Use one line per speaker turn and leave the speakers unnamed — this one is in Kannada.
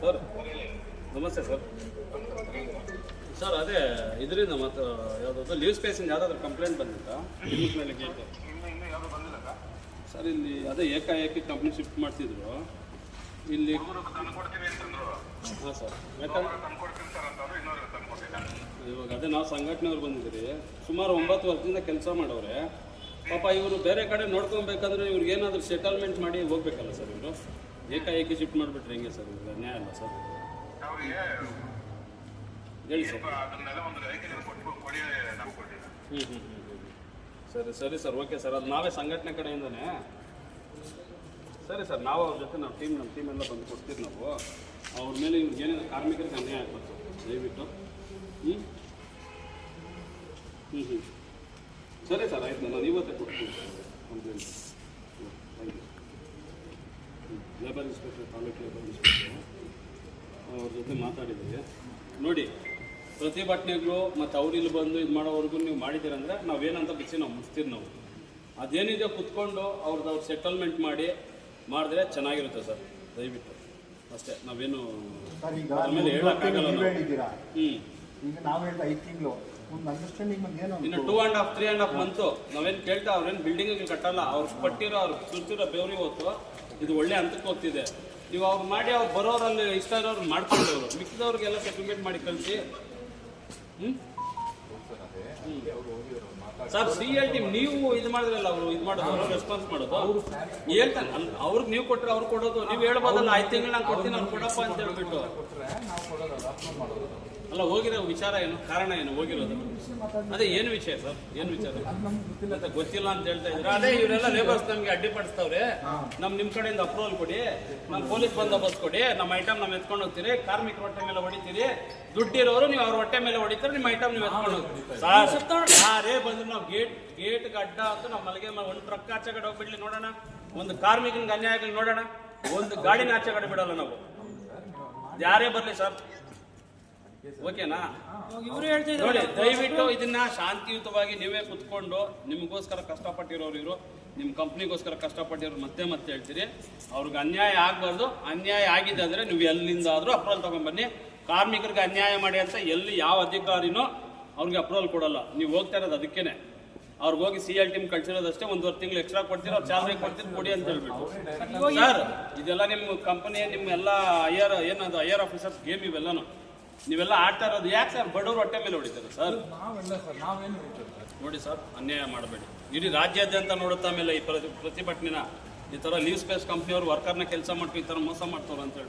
ಸರ್ ನಮಸ್ತೆ ಸರ್. ಸರ್ ಅದೇ ಇದರಿಂದ ಮತ್ತು ಯಾವುದಾದ್ರು ಲೀವ್ ಸ್ಪೇಸಿಂದ ಯಾವುದಾದ್ರು ಕಂಪ್ಲೇಂಟ್ ಬಂದಿತ್ತಾ ಕ್ಲಿನಿಕ್ ಮೇಲೆ ಗೇಟು? ಸರ್ ಇಲ್ಲಿ ಅದೇ ಏಕಾಏಕಿ ಕಂಪ್ನಿ ಶಿಫ್ಟ್ ಮಾಡ್ತಿದ್ರು ಇಲ್ಲಿ. ಹಾಂ ಸರ್, ಇವಾಗ ಅದೇ ನಾವು ಸಂಘಟನೆಯವ್ರು ಬಂದಿದ್ದೀರಿ. ಸುಮಾರು 9 ವರ್ಷದಿಂದ ಕೆಲಸ ಮಾಡವ್ರೆ. ಪಾಪ ಇವರು ಬೇರೆ ಕಡೆ ನೋಡ್ಕೊಬೇಕಂದ್ರೆ ಇವ್ರಿಗೆ ಏನಾದರೂ ಸೆಟಲ್ಮೆಂಟ್ ಮಾಡಿ ಹೋಗ್ಬೇಕಲ್ಲ ಸರ್. ಇವರು ಏಕಾಏಕಿ ಶಿಫ್ಟ್ ಮಾಡಿಬಿಟ್ರೆ ಹೆಂಗೆ ಸರ್? ಇವಾಗ ನ್ಯಾಯ ಅಲ್ಲ ಸರ್. ಹೇಳಿ ಸರ್. ಸರಿ ಸರ್, ಓಕೆ ಸರ್. ಅದು ನಾವೇ ಸಂಘಟನೆ ಕಡೆಯಿಂದನೇ. ಸರಿ ಸರ್, ನಾವು ಅವ್ರ ಜೊತೆ ನಮ್ಮ ಟೀಮ್ ಎಲ್ಲ ಬಂದು ಕೊಡ್ತೀವಿ. ನಾವು ಅವ್ರ ಮೇಲೆ ಇವ್ರಿಗೆ ಏನೇನು ಕಾರ್ಮಿಕರಿಗೆ ಅನ್ಯಾಯ ಆಗ್ಬೇಕು ದಯವಿಟ್ಟು. ಸರಿ ಸರ್, ಆಯ್ತು. ನಾನು ಇವತ್ತೇ ಕೊಡ್ತೀನಿ complaint. Thank you. Labour inspector, taluk labour inspector ಅವ್ರ ಜೊತೆ ಮಾತಾಡಿದ್ದೀವಿ. ನೋಡಿ, ಪ್ರತಿಭಟನೆಗಳು ಮತ್ತು ಅವ್ರಿಲ್ಲಿ ಬಂದು ಇದು ಮಾಡೋವರೆಗೂ ನೀವು ಮಾಡಿದ್ದೀರಂದರೆ ನಾವೇನಂತ ಬಿಚ್ಚಿ ನಾವು ಮುಗಿಸ್ತೀವಿ. ನಾವು ಅದೇನಿದೆ ಕುತ್ಕೊಂಡು ಅವ್ರದ್ದು ಸೆಟಲ್ಮೆಂಟ್ ಮಾಡಿದ್ರೆ ಚೆನ್ನಾಗಿರುತ್ತೆ ಸರ್, ದಯವಿಟ್ಟು ಅಷ್ಟೇ. ನಾವೇನು ಆಮೇಲೆ ಹೇಳೋಕ್ಕಾಗಲ್ಲ.
ಈಗ ನಾವು ಹೇಳ್ತಾ 5 ತಿಂಗಳು
ಇನ್ನು 2.5 3.5 ಮಂತು ನಾವೇನು ಕೇಳ್ತಾ ಅವ್ರೇನು ಬಿಲ್ಡಿಂಗ್ ಕಟ್ಟಲ್ಲ. ಅವ್ರು ಪಟ್ಟಿರೋ ಅವ್ರು ಸುರ್ತಿರೋ ಬೆವರಿ ಹೊತ್ತು ಇದು ಒಳ್ಳೆ ಹಂತಕ್ಕೆ ಹೋಗ್ತಿದೆ. ನೀವು ಅವ್ರು ಮಾಡಿ ಅವ್ರು ಬರೋರಲ್ಲಿ ಇಷ್ಟ ಇರೋರು ಮಾಡ್ಕೊಂಡವ್ರು, ಮಿಕ್ಕಿದವ್ರಿಗೆಲ್ಲ ಸೆಟಲ್ಮೆಂಟ್ ಮಾಡಿ ಕಳಿಸಿ. ಸರ್, CL ಟೀಮ್ ನೀವು ಇದು ಮಾಡಿದ್ರಲ್ಲ, ಅವರು ಇದು ಮಾಡೋದು, ಅವರು ರೆಸ್ಪಾನ್ಸ್ ಮಾಡೋದು ಹೇಳ್ತಾನೆ. ಅವ್ರಿಗೆ ನೀವು ಕೊಟ್ಟರೆ ಅವ್ರು ಕೊಡೋದು. ನೀವು ಹೇಳ್ಬೋದಲ್ಲ 5 ತಿಂಗಳು ನಾನು ಕೊಡ್ತೀನಿ ಅವ್ರು ಕೊಡಪ್ಪ ಅಂತ ಹೇಳ್ಬಿಟ್ಟು. ಅಲ್ಲ, ಹೋಗಿರೋ ವಿಚಾರ ಏನು, ಕಾರಣ ಏನು ಹೋಗಿರೋದು? ಅದೇ ಏನು ವಿಷಯ ಸರ್? ಏನು ವಿಚಾರ ಮತ್ತೆ ಗೊತ್ತಿಲ್ಲ ಅಂತ ಹೇಳ್ತಾ ಇದ್ರೆ? ಅದೇ ಇವರೆಲ್ಲ ಲೇಬರ್ಸ್ ನಮಗೆ ಅಡ್ಡಿಪಡಿಸ್ತವ್ರೆ. ನಿಮ್ಮ ಕಡೆಯಿಂದ ಅಪ್ರೂವಲ್ ಕೊಡಿ, ನಮ್ಮ ಪೊಲೀಸ್ ಬಂದೋಬಸ್ತ್ ಕೊಡಿ, ನಮ್ಮ ಐಟಮ್ ನಾವು ಎತ್ಕೊಂಡು ಹೋಗ್ತೀರಿ. ಕಾರ್ಮಿಕರ ಹೊಟ್ಟೆ ಮೇಲೆ ಹೊಡಿತೀರಿ. ದುಡ್ಡಿರೋರು ನೀವು ಅವ್ರ ಹೊಟ್ಟೆ ಮೇಲೆ ಹೊಡಿತಾರೆ, ನಿಮ್ಮ ಐಟಮ್ ನೀವು ಎತ್ಕೊಂಡು ಹೋಗ್ತೀರಿ. ಯಾರೇ ಬಂದ್ರು ನಾವು ಗೇಟ್ಗೆ ಅಡ್ಡ ಹಾಕಿ ನಾವು ಮಲಗೆ ಒಂದು ಟ್ರಕ್ ಆಚೆ ಕಡೆ ಹೋಗ್ಬಿಡ್ಲಿ ನೋಡೋಣ, ಒಂದು ಕಾರ್ಮಿಕನಿಗೆ ಅನ್ಯಾಯ ಆಗಲಿ ನೋಡೋಣ, ಒಂದು ಗಾಡಿನ ಆಚೆ ಕಡೆ ಬಿಡಲ್ಲ ನಾವು. ಯಾರೇ ಬರಲಿ ಸರ್, ಓಕೆನಾ? ನೋಡಿ, ದಯವಿಟ್ಟು ಇದನ್ನ ಶಾಂತಿಯುತವಾಗಿ ನೀವೇ ಕುತ್ಕೊಂಡು ನಿಮಗೋಸ್ಕರ ಕಷ್ಟಪಟ್ಟಿರೋರು ಇವರು, ನಿಮ್ಮ ಕಂಪ್ನಿಗೋಸ್ಕರ ಕಷ್ಟಪಟ್ಟಿರೋರು ಮತ್ತೆ ಹೇಳ್ತೀರಿ. ಅವ್ರಿಗೆ ಅನ್ಯಾಯ ಆಗಬಾರ್ದು. ಅನ್ಯಾಯ ಆಗಿದೆ ಅಂದರೆ ನೀವು ಎಲ್ಲಿಂದಾದರೂ ಅಪ್ರೂವಲ್ ತಗೊಂಡ್ಬನ್ನಿ. ಕಾರ್ಮಿಕರಿಗೆ ಅನ್ಯಾಯ ಮಾಡಿ ಅಂತ ಎಲ್ಲಿ ಯಾವ ಅಧಿಕಾರಿನೂ ಅವ್ರಿಗೆ ಅಪ್ರೂವಲ್ ಕೊಡಲ್ಲ. ನೀವು ಹೋಗ್ತಾ ಇರೋದು ಅದಕ್ಕೇನೆ. ಅವ್ರಿಗೆ ಹೋಗಿ CL ಟೀಮ್ ಕಳ್ಸಿರೋದಷ್ಟೇ. 1.5 ತಿಂಗಳು ಎಕ್ಸ್ಟ್ರಾ ಕೊಡ್ತೀರ, ಅವ್ರು ಸ್ಯಾಲ್ರಿ ಕೊಡ್ತೀರಿ, ಕೊಡಿ ಅಂತ ಹೇಳ್ಬಿಟ್ಟು. ಸರ್, ಇದೆಲ್ಲ ನಿಮ್ಮ ಕಂಪನಿ, ನಿಮ್ಮ ಎಲ್ಲ ಹೈಯರ್ ಆಫೀಸರ್ಸ್ ಗೇಮ್ ಇವೆಲ್ಲನೂ ನೀವೆಲ್ಲ ಆಡ್ತಾ ಇರೋದು ಯಾಕೆ ಸರ್? ಬಡವರು ಹೊಟ್ಟೆ ಮೇಲೆ ಹೊಡಿತಾರೆ ಸರ್. ನೋಡಿ ಸರ್, ಅನ್ಯಾಯ ಮಾಡಬೇಡಿ. ಇಡೀ ರಾಜ್ಯಾದ್ಯಂತ ನೋಡುತ್ತಾ ಮೇಲೆ ಈ ಪ್ರತಿಭಟನೆನ ಈ ಥರ ಲೀವ್ ಸ್ಪೇಸ್ ಕಂಪ್ನಿಯವರು ವರ್ಕರ್ನ ಕೆಲಸ ಮಾಡ್ಕೊಂಡು ಈ ಥರ ಮೋಸ ಮಾಡ್ತಾರೆ ಅಂತ ಹೇಳಿ